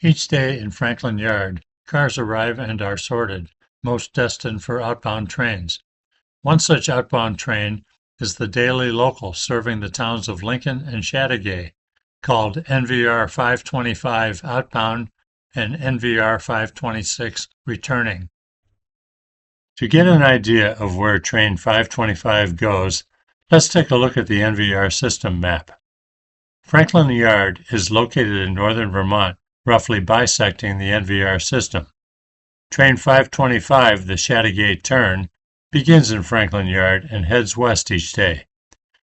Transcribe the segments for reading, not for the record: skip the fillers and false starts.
Each day in Franklin Yard, cars arrive and are sorted, most destined for outbound trains. One such outbound train is the daily local serving the towns of Lincoln and Chateaugay, called NVR 525 outbound and NVR 526 returning. To get an idea of where train 525 goes, let's take a look at the NVR system map. Franklin Yard is located in northern Vermont, roughly bisecting the NVR system. Train 525, the Chateaugay turn, begins in Franklin Yard and heads west each day.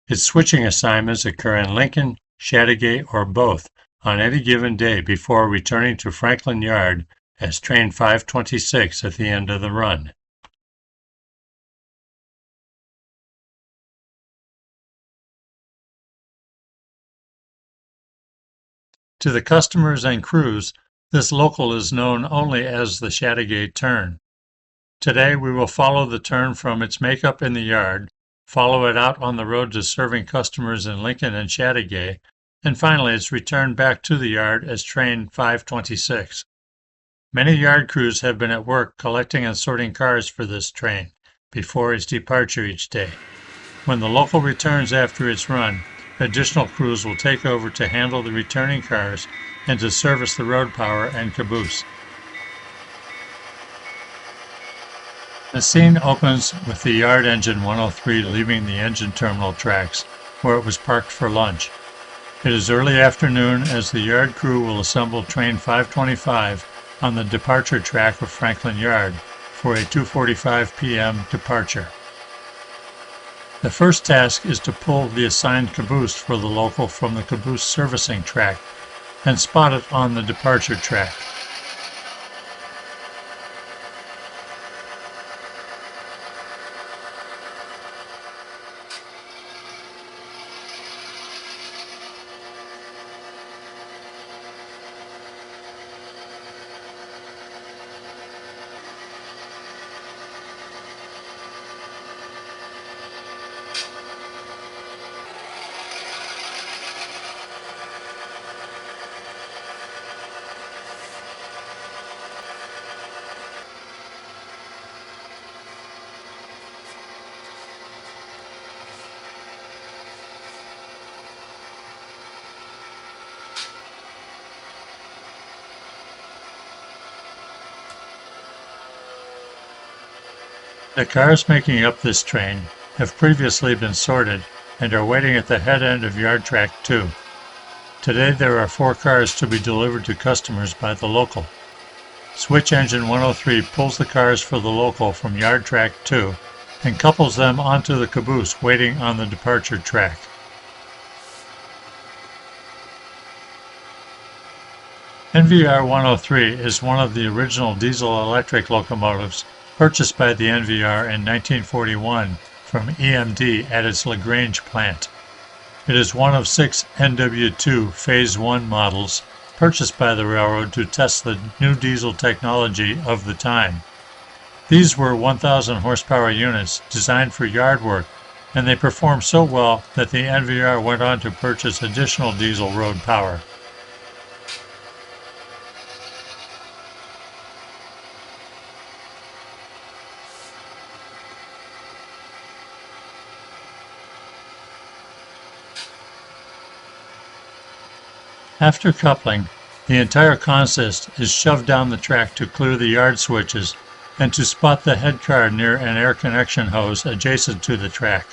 Its switching assignments occur in Lincoln, Chateaugay, or both on any given day before returning to Franklin Yard as train 526 at the end of the run. To the customers and crews, this local is known only as the Chateaugay turn. Today we will follow the turn from its makeup in the yard, follow it out on the road to serving customers in Lincoln and Chateaugay, and finally its return back to the yard as train 526. Many yard crews have been at work collecting and sorting cars for this train before its departure each day. When the local returns after its run, additional crews will take over to handle the returning cars and to service the road power and caboose. The scene opens with the yard engine 103 leaving the engine terminal tracks, where it was parked for lunch. It is early afternoon as the yard crew will assemble train 525 on the departure track of Franklin Yard for a 2:45 p.m. departure. The first task is to pull the assigned caboose for the local from the caboose servicing track and spot it on the departure track. The cars making up this train have previously been sorted and are waiting at the head end of Yard Track 2. Today there are 4 cars to be delivered to customers by the local. Switch Engine 103 pulls the cars for the local from Yard Track 2 and couples them onto the caboose waiting on the departure track. NVR 103 is one of the original diesel-electric locomotives purchased by the NVR in 1941 from EMD at its LaGrange plant. It is one of 6 NW2 Phase 1 models purchased by the railroad to test the new diesel technology of the time. These were 1,000 horsepower units designed for yard work, and they performed so well that the NVR went on to purchase additional diesel road power. After coupling, the entire consist is shoved down the track to clear the yard switches and to spot the head car near an air connection hose adjacent to the track.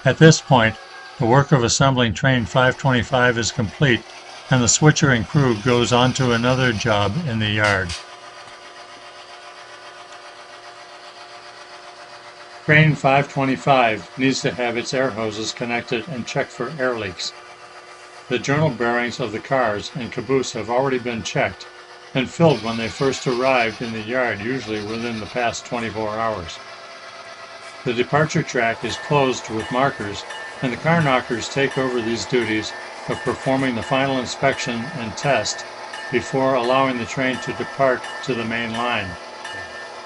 At this point, the work of assembling train 525 is complete and the switcher and crew goes on to another job in the yard. Train 525 needs to have its air hoses connected and checked for air leaks. The journal bearings of the cars and caboose have already been checked and filled when they first arrived in the yard, usually within the past 24 hours. The departure track is closed with markers, and the car knockers take over these duties of performing the final inspection and test before allowing the train to depart to the main line.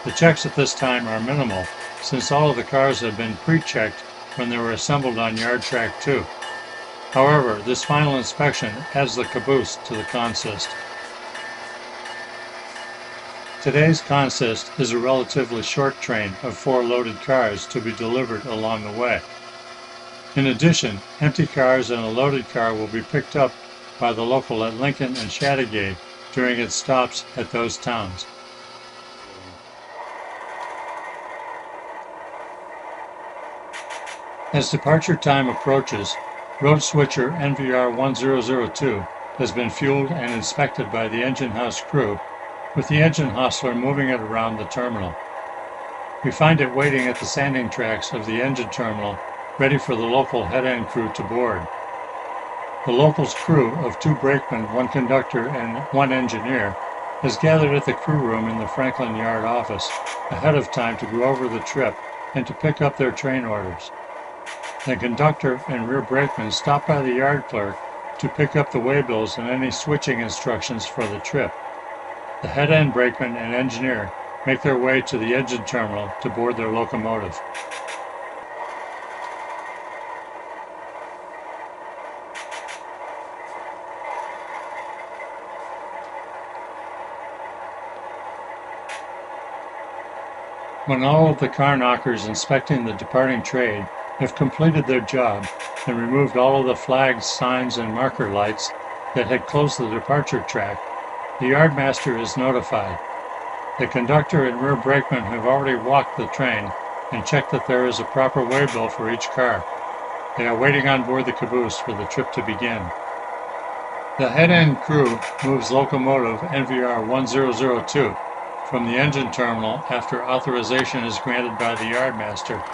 The checks at this time are minimal, since all of the cars have been pre-checked when they were assembled on Yard Track 2. However, this final inspection adds the caboose to the consist. Today's consist is a relatively short train of 4 loaded cars to be delivered along the way. In addition, empty cars and a loaded car will be picked up by the local at Lincoln and Chateaugay during its stops at those towns. As departure time approaches, road switcher NVR 1002 has been fueled and inspected by the engine house crew, with the engine hostler moving it around the terminal. We find it waiting at the sanding tracks of the engine terminal, ready for the local head-end crew to board. The local's crew of 2 brakemen, 1 conductor, and 1 engineer has gathered at the crew room in the Franklin Yard office ahead of time to go over the trip and to pick up their train orders. The conductor and rear brakeman stop by the yard clerk to pick up the waybills and any switching instructions for the trip. The head-end brakeman and engineer make their way to the engine terminal to board their locomotive. When all of the car knockers inspecting the departing train have completed their job and removed all of the flags, signs, and marker lights that had closed the departure track, the yardmaster is notified. The conductor and rear brakeman have already walked the train and checked that there is a proper waybill for each car. They are waiting on board the caboose for the trip to begin. The head-end crew moves locomotive NVR 1002 from the engine terminal after authorization is granted by the yardmaster,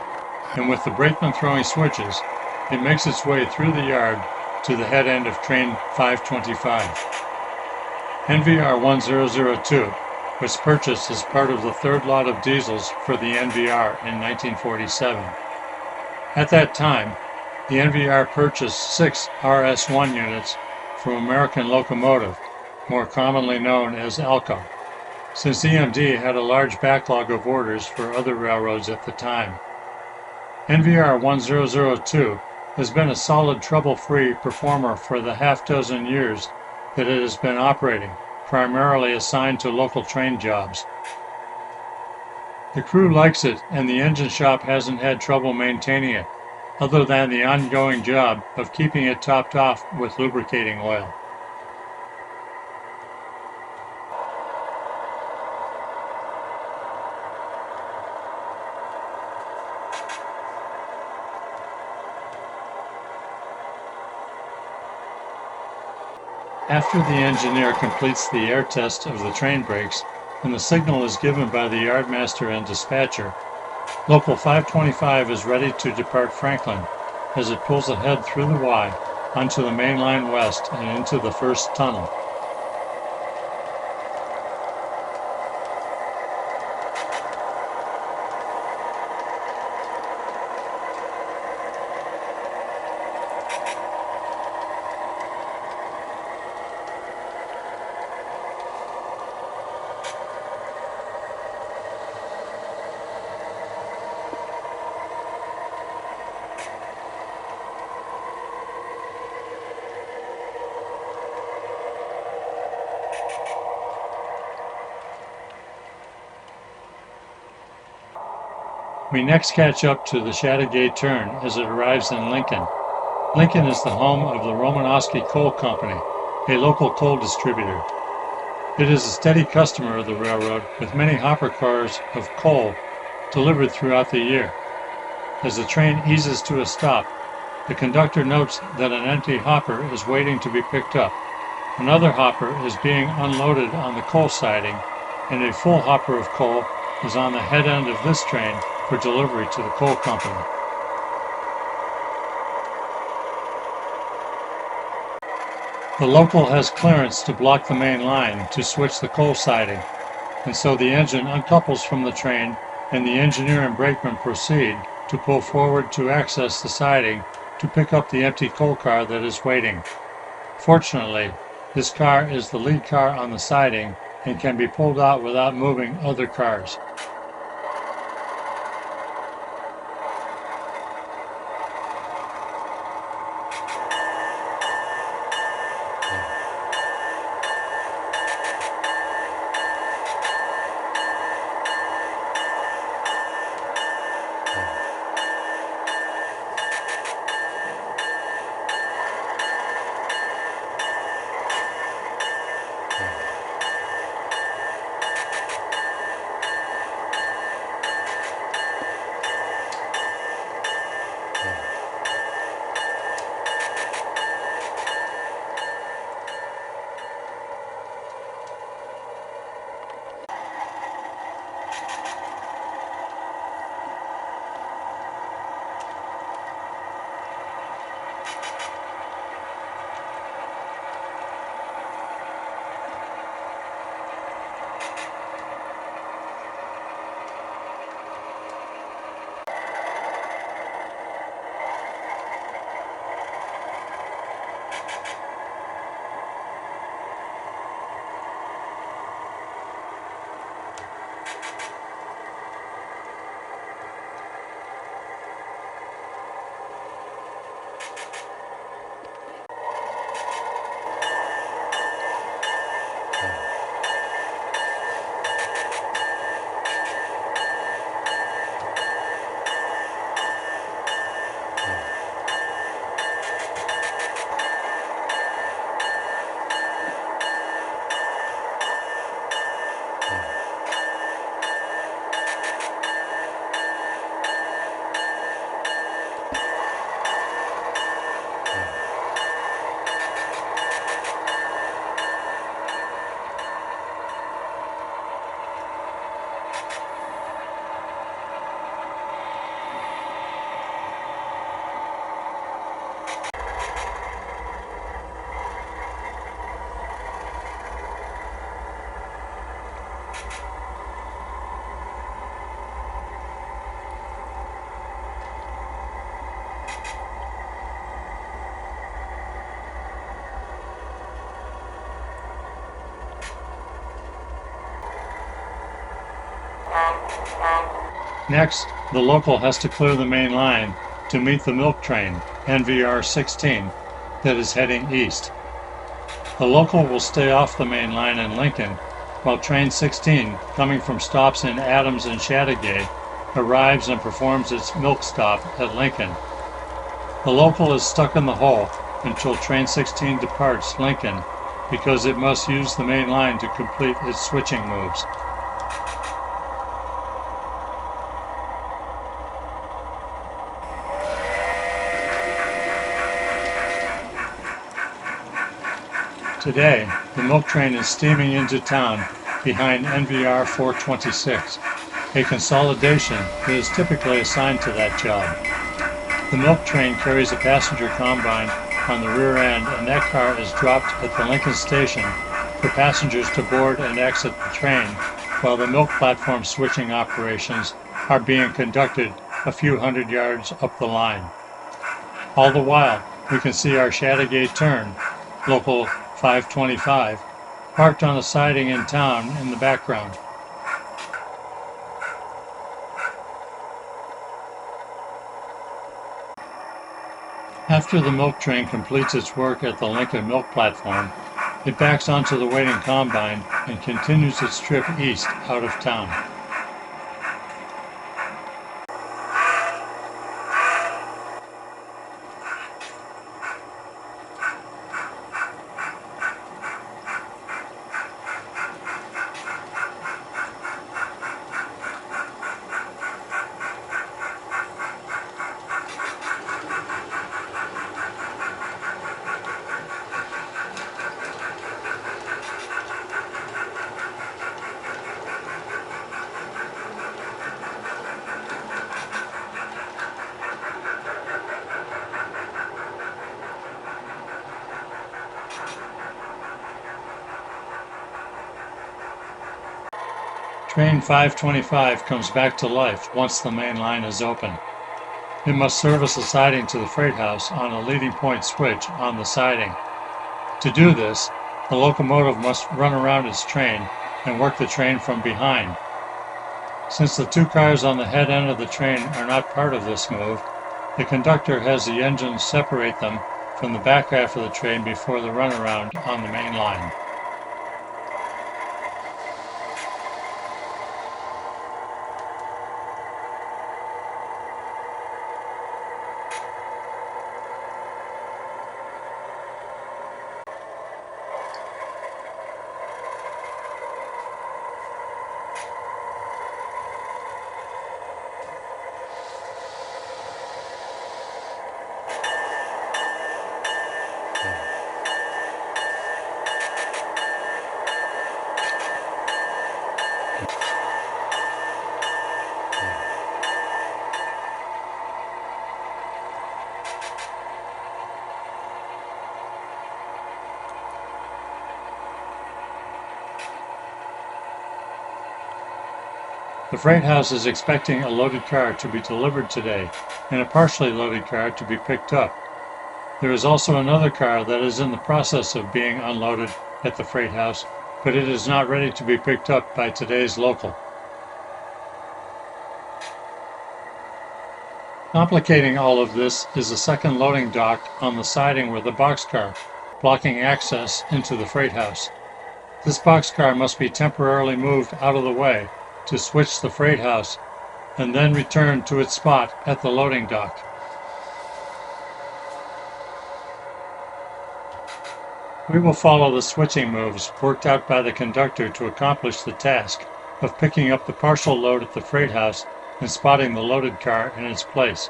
and with the brakeman throwing switches, it makes its way through the yard to the head end of train 525. NVR 1002 was purchased as part of the 3rd lot of diesels for the NVR in 1947. At that time, the NVR purchased 6 RS-1 units from American Locomotive, more commonly known as ALCO, since EMD had a large backlog of orders for other railroads at the time. NVR 1002 has been a solid trouble-free performer for the half-dozen years that it has been operating, primarily assigned to local train jobs. The crew likes it, and the engine shop hasn't had trouble maintaining it, other than the ongoing job of keeping it topped off with lubricating oil. After the engineer completes the air test of the train brakes and the signal is given by the yardmaster and dispatcher, Local 525 is ready to depart Franklin as it pulls ahead through the Y onto the main line west and into the first tunnel. We next catch up to the Chateaugay turn as it arrives in Lincoln. Lincoln is the home of the Romanowski Coal Company, a local coal distributor. It is a steady customer of the railroad with many hopper cars of coal delivered throughout the year. As the train eases to a stop, the conductor notes that an empty hopper is waiting to be picked up. Another hopper is being unloaded on the coal siding, and a full hopper of coal is on the head end of this train for delivery to the coal company. The local has clearance to block the main line to switch the coal siding, and so the engine uncouples from the train and the engineer and brakeman proceed to pull forward to access the siding to pick up the empty coal car that is waiting. Fortunately, this car is the lead car on the siding and can be pulled out without moving other cars. Next, the local has to clear the main line to meet the milk train, NVR 16, that is heading east. The local will stay off the main line in Lincoln, while train 16, coming from stops in Adams and Chateaugay, arrives and performs its milk stop at Lincoln. The local is stuck in the hole until train 16 departs Lincoln because it must use the main line to complete its switching moves. Today, the milk train is steaming into town behind NVR 426, a consolidation that is typically assigned to that job. The milk train carries a passenger combine on the rear end, and that car is dropped at the Lincoln station for passengers to board and exit the train, while the milk platform switching operations are being conducted a few hundred yards up the line. All the while, we can see our Chateaugay turn, local 525, parked on a siding in town in the background. After the milk train completes its work at the Lincoln milk platform, it backs onto the waiting combine and continues its trip east out of town. Train 525 comes back to life once the main line is open. It must service a siding to the freight house on a leading point switch on the siding. To do this, the locomotive must run around its train and work the train from behind. Since the two cars on the head end of the train are not part of this move, the conductor has the engine separate them from the back half of the train before the runaround on the main line. The freight house is expecting a loaded car to be delivered today and a partially loaded car to be picked up. There is also another car that is in the process of being unloaded at the freight house, but it is not ready to be picked up by today's local. Complicating all of this is a second loading dock on the siding with a boxcar, blocking access into the freight house. This boxcar must be temporarily moved out of the way to switch the freight house and then return to its spot at the loading dock. We will follow the switching moves worked out by the conductor to accomplish the task of picking up the partial load at the freight house and spotting the loaded car in its place.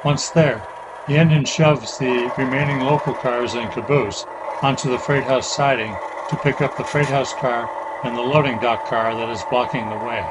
Once there, the engine shoves the remaining local cars and caboose onto the freight house siding to pick up the freight house car and the loading dock car that is blocking the way.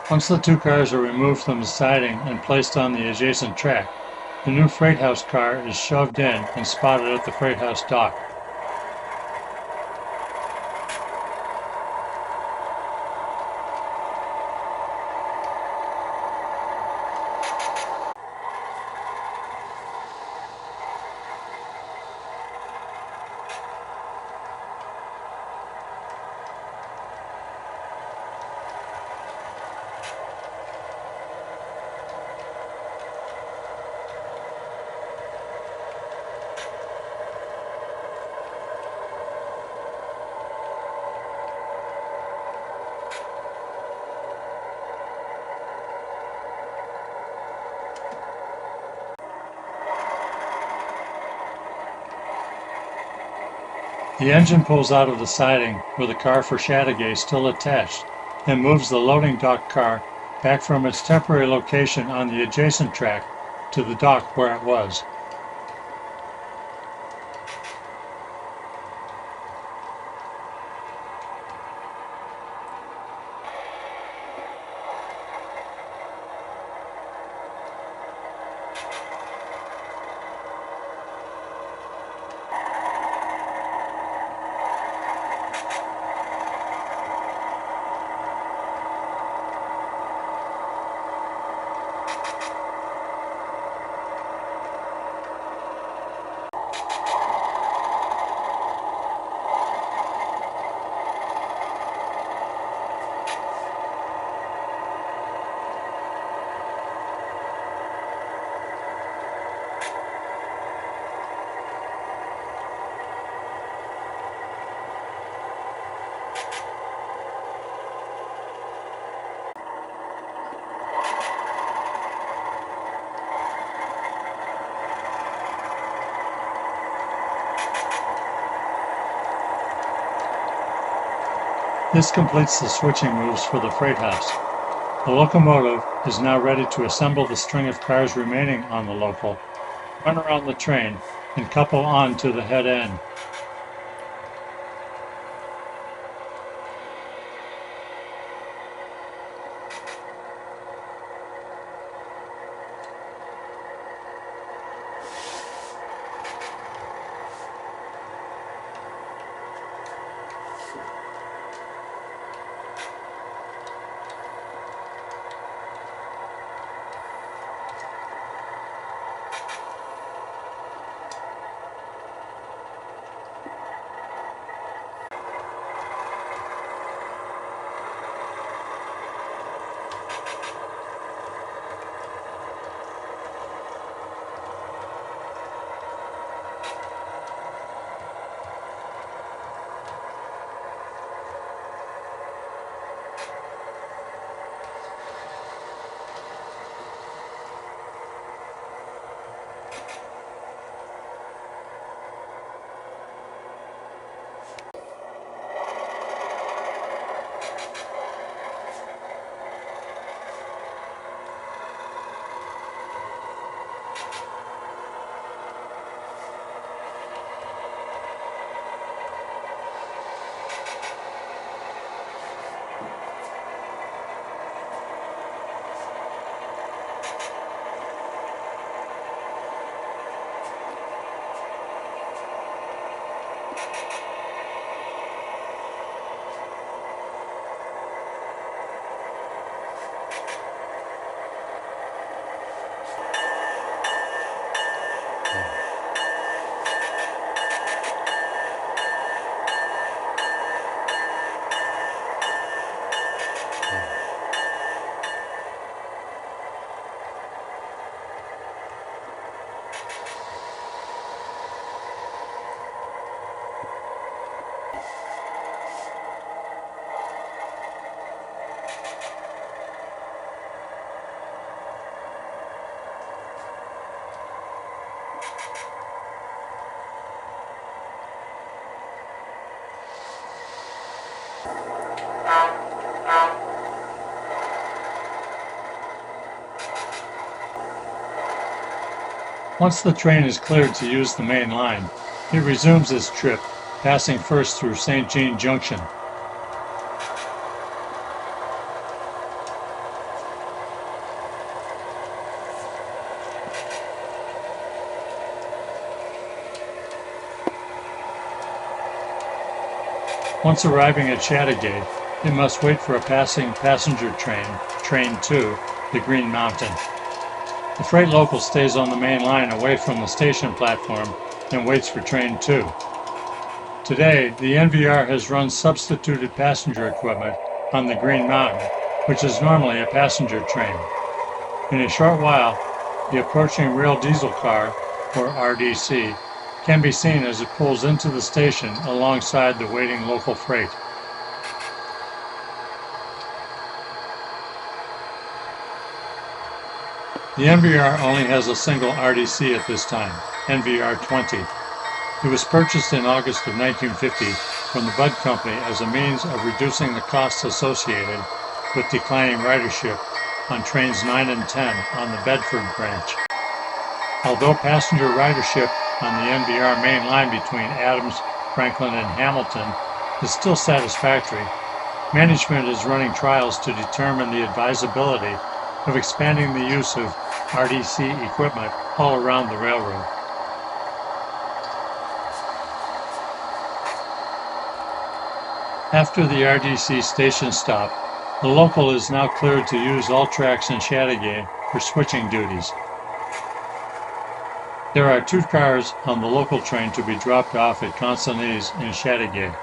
Once the two cars are removed from the siding and placed on the adjacent track, the new freight house car is shoved in and spotted at the freight house dock. The engine pulls out of the siding with the car for Chateauguay still attached and moves the loading dock car back from its temporary location on the adjacent track to the dock where it was. This completes the switching moves for the freight house. The locomotive is now ready to assemble the string of cars remaining on the local, run around the train, and couple on to the head end. Once the train is cleared to use the main line, it resumes its trip, passing first through St. Jean Junction. Once arriving at Chattagate, it must wait for a passing passenger train, Train 2, the Green Mountain. The freight local stays on the main line away from the station platform and waits for Train 2. Today, the NVR has run substituted passenger equipment on the Green Mountain, which is normally a passenger train. In a short while, the approaching rail diesel car, or RDC, can be seen as it pulls into the station alongside the waiting local freight. The NVR only has a single RDC at this time, NVR 20. It was purchased in August of 1950 from the Bud Company as a means of reducing the costs associated with declining ridership on trains 9 and 10 on the Bedford branch. Although passenger ridership on the NVR main line between Adams, Franklin, and Hamilton is still satisfactory, management is running trials to determine the advisability of expanding the use of RDC equipment all around the railroad. After the RDC station stop, the local is now cleared to use all tracks in Chattagate for switching duties. There are 2 cars on the local train to be dropped off at Consonee's in Chattagate.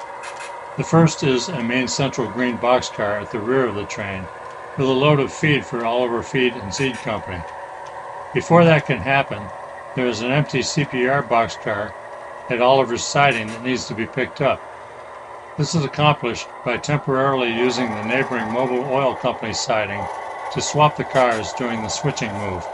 The first is a main central green boxcar at the rear of the train with a load of feed for Oliver Feed and Seed Company. Before that can happen, there is an empty CPR boxcar at Oliver's siding that needs to be picked up. This is accomplished by temporarily using the neighboring Mobil Oil Company siding to swap the cars during the switching move.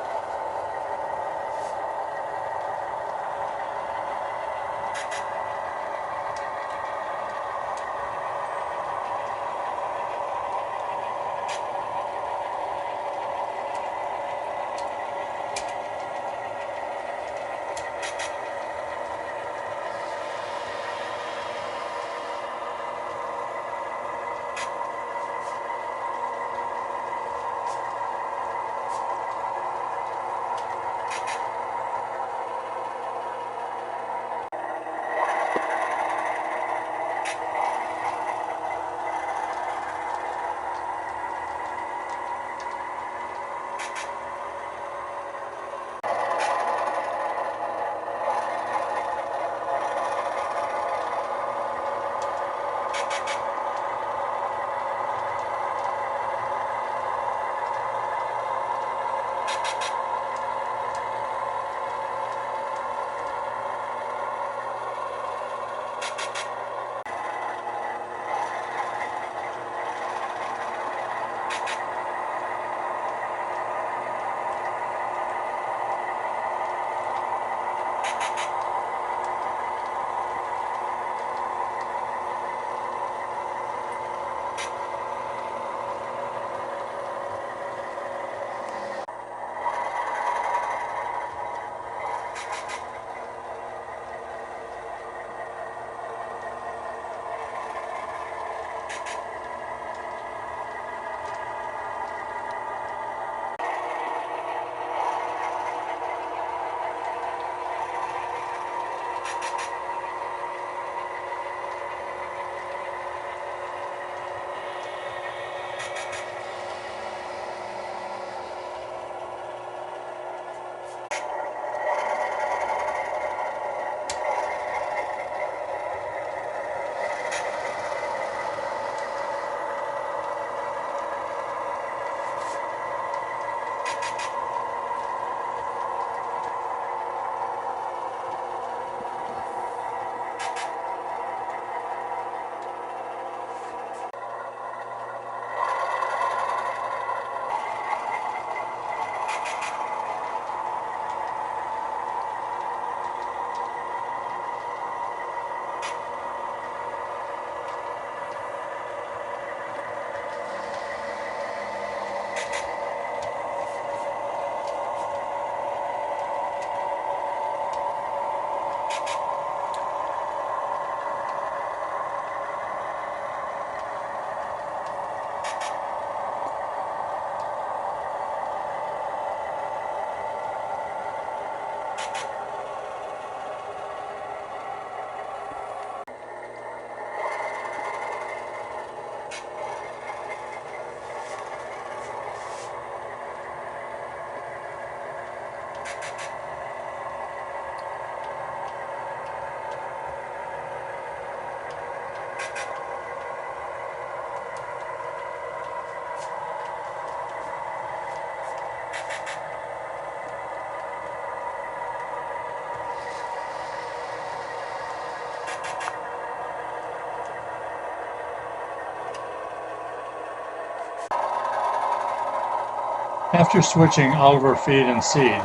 After switching Oliver feed and seed,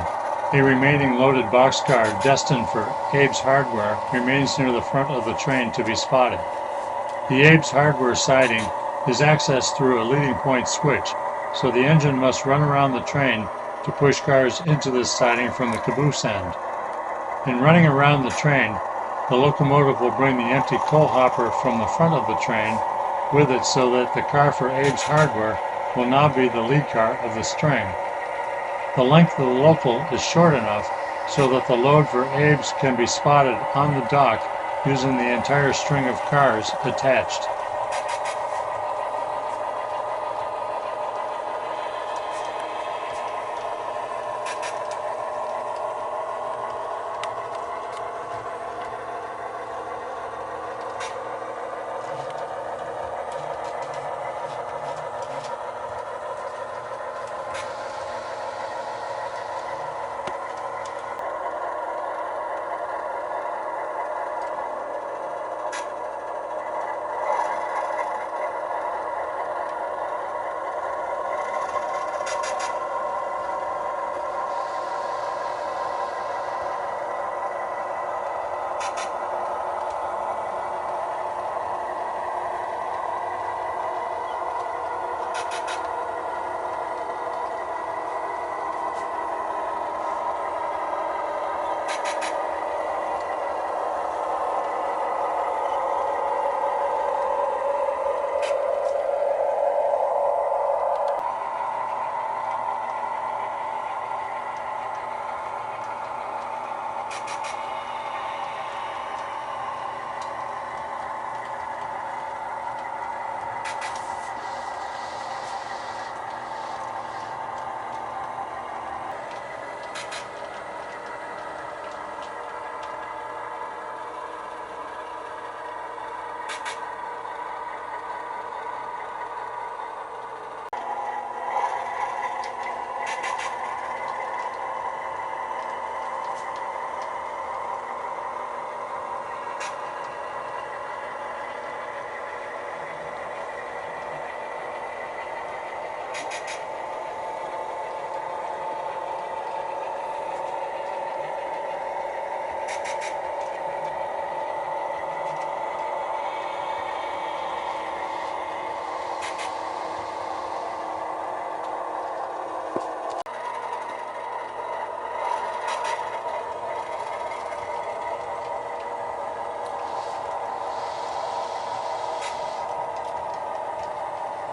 a remaining loaded boxcar destined for Abe's Hardware remains near the front of the train to be spotted. The Abe's Hardware siding is accessed through a leading point switch, so the engine must run around the train to push cars into this siding from the caboose end. In running around the train, the locomotive will bring the empty coal hopper from the front of the train with it so that the car for Abe's Hardware will now be the lead car of the string. The length of the local is short enough so that the load for Abe's can be spotted on the dock using the entire string of cars attached.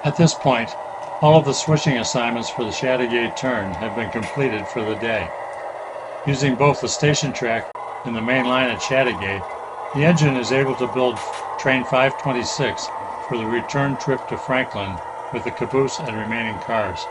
At this point, all of the switching assignments for the Chateauguay turn have been completed for the day. Using both the station track and the main line at Chateauguay, the engine is able to build train 526 for the return trip to Franklin with the caboose and remaining cars.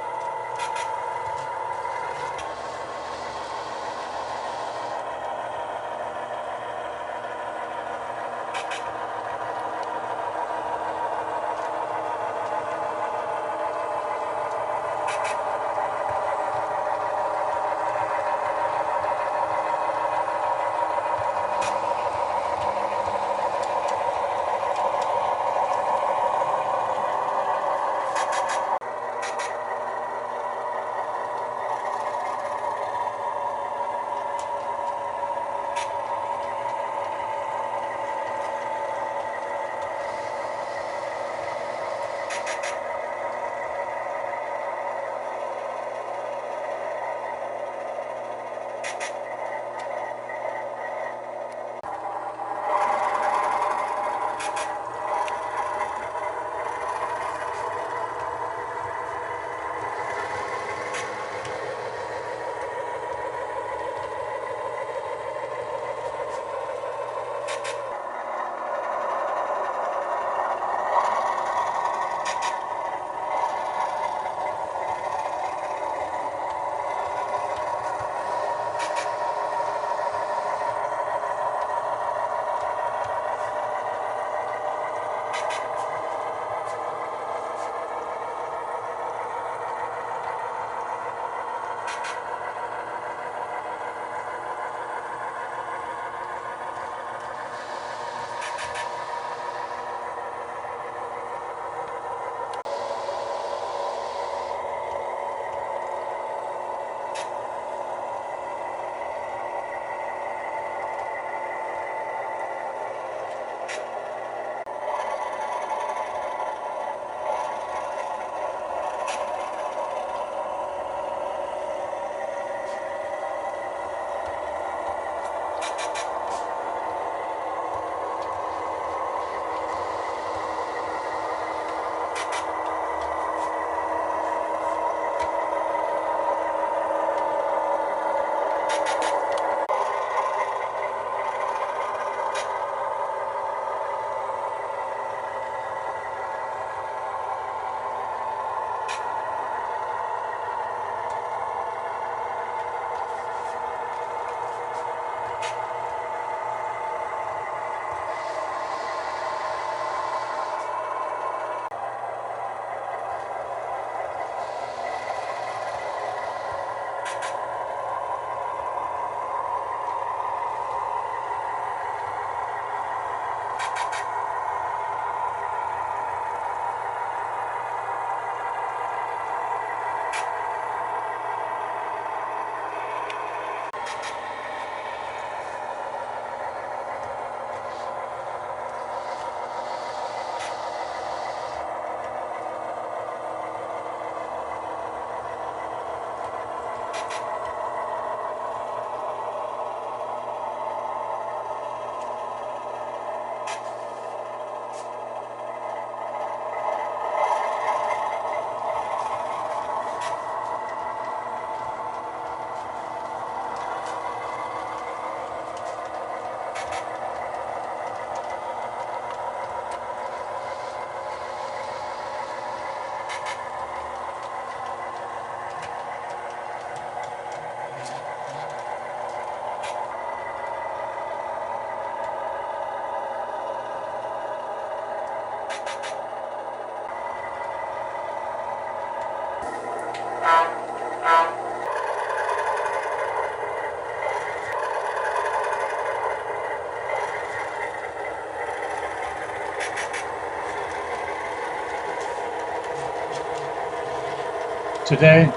Today,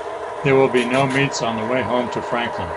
there will be no meets on the way home to Franklin.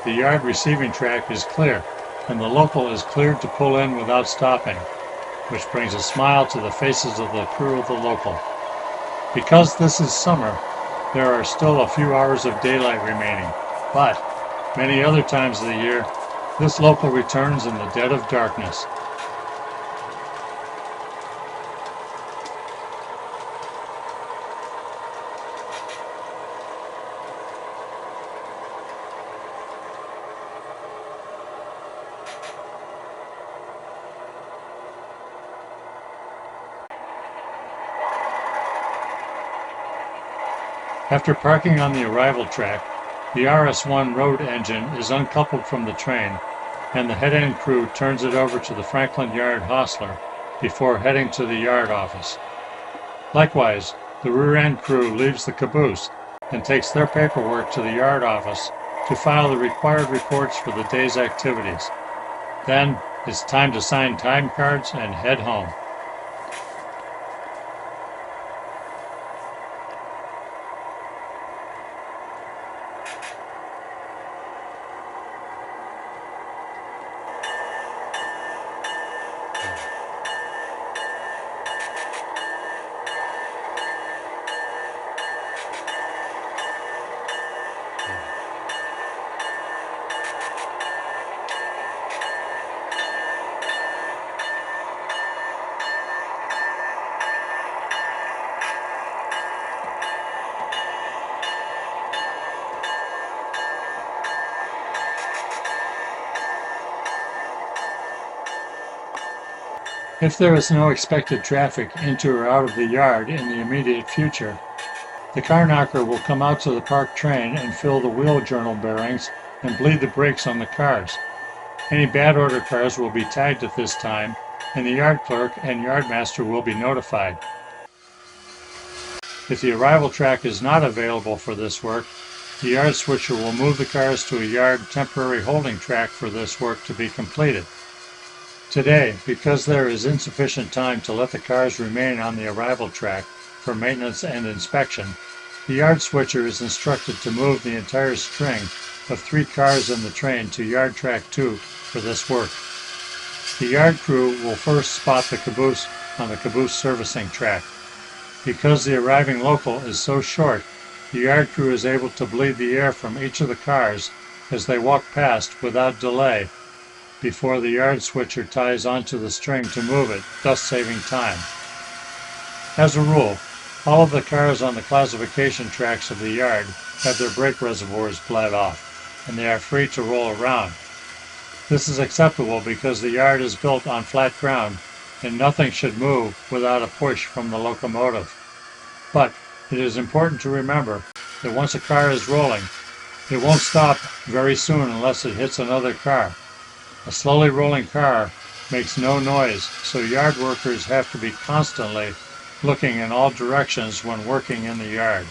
The yard receiving track is clear, and the local is cleared to pull in without stopping, which brings a smile to the faces of the crew of the local. Because this is summer, there are still a few hours of daylight remaining, but many other times of the year, this local returns in the dead of darkness. After parking on the arrival track, the RS-1 road engine is uncoupled from the train, and the head-end crew turns it over to the Franklin Yard hostler before heading to the yard office. Likewise, the rear-end crew leaves the caboose and takes their paperwork to the yard office to file the required reports for the day's activities. Then, it's time to sign time cards and head home. If there is no expected traffic into or out of the yard in the immediate future, the car knocker will come out to the parked train and fill the wheel journal bearings and bleed the brakes on the cars. Any bad order cars will be tagged at this time, and the yard clerk and yardmaster will be notified. If the arrival track is not available for this work, the yard switcher will move the cars to a yard temporary holding track for this work to be completed. Today, because there is insufficient time to let the cars remain on the arrival track for maintenance and inspection, the yard switcher is instructed to move the entire string of 3 cars in the train to yard track 2 for this work. The yard crew will first spot the caboose on the caboose servicing track. Because the arriving local is so short, the yard crew is able to bleed the air from each of the cars as they walk past without delay before the yard switcher ties onto the string to move it, thus saving time. As a rule, all of the cars on the classification tracks of the yard have their brake reservoirs bled off, and they are free to roll around. This is acceptable because the yard is built on flat ground and nothing should move without a push from the locomotive. But it is important to remember that once a car is rolling, it won't stop very soon unless it hits another car. A slowly rolling car makes no noise, so yard workers have to be constantly looking in all directions when working in the yard.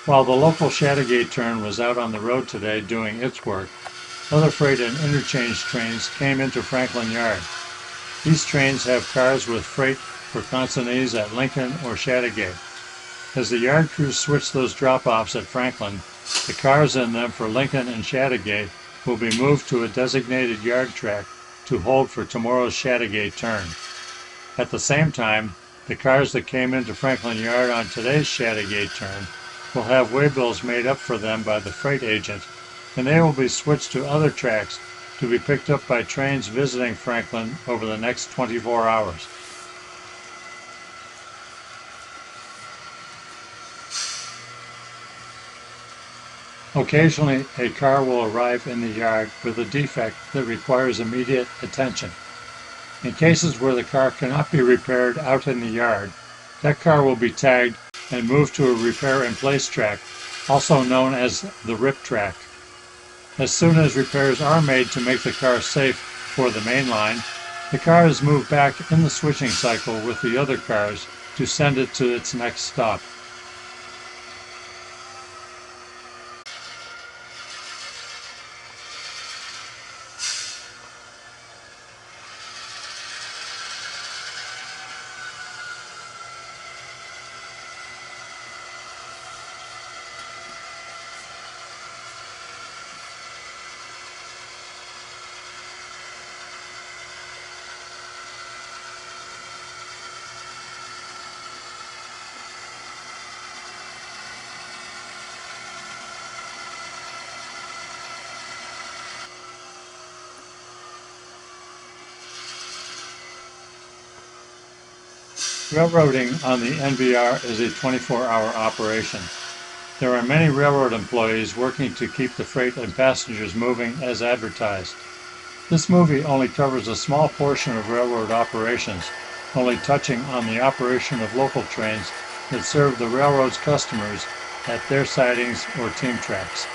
While the local Chattagate turn was out on the road today doing its work, other freight and interchange trains came into Franklin Yard. These trains have cars with freight for consignees at Lincoln or Chattagate. As the yard crews switch those drop-offs at Franklin, the cars in them for Lincoln and Chattagate will be moved to a designated yard track to hold for tomorrow's Chattagate turn. At the same time, the cars that came into Franklin Yard on today's Chattagate turn will have waybills made up for them by the freight agent, and they will be switched to other tracks to be picked up by trains visiting Franklin over the next 24 hours. Occasionally, a car will arrive in the yard with a defect that requires immediate attention. In cases where the car cannot be repaired out in the yard, that car will be tagged and moved to a repair-in-place track, also known as the RIP track. As soon as repairs are made to make the car safe for the main line, the car is moved back in the switching cycle with the other cars to send it to its next stop. Railroading on the NVR is a 24-hour operation. There are many railroad employees working to keep the freight and passengers moving as advertised. This movie only covers a small portion of railroad operations, only touching on the operation of local trains that serve the railroad's customers at their sidings or team tracks.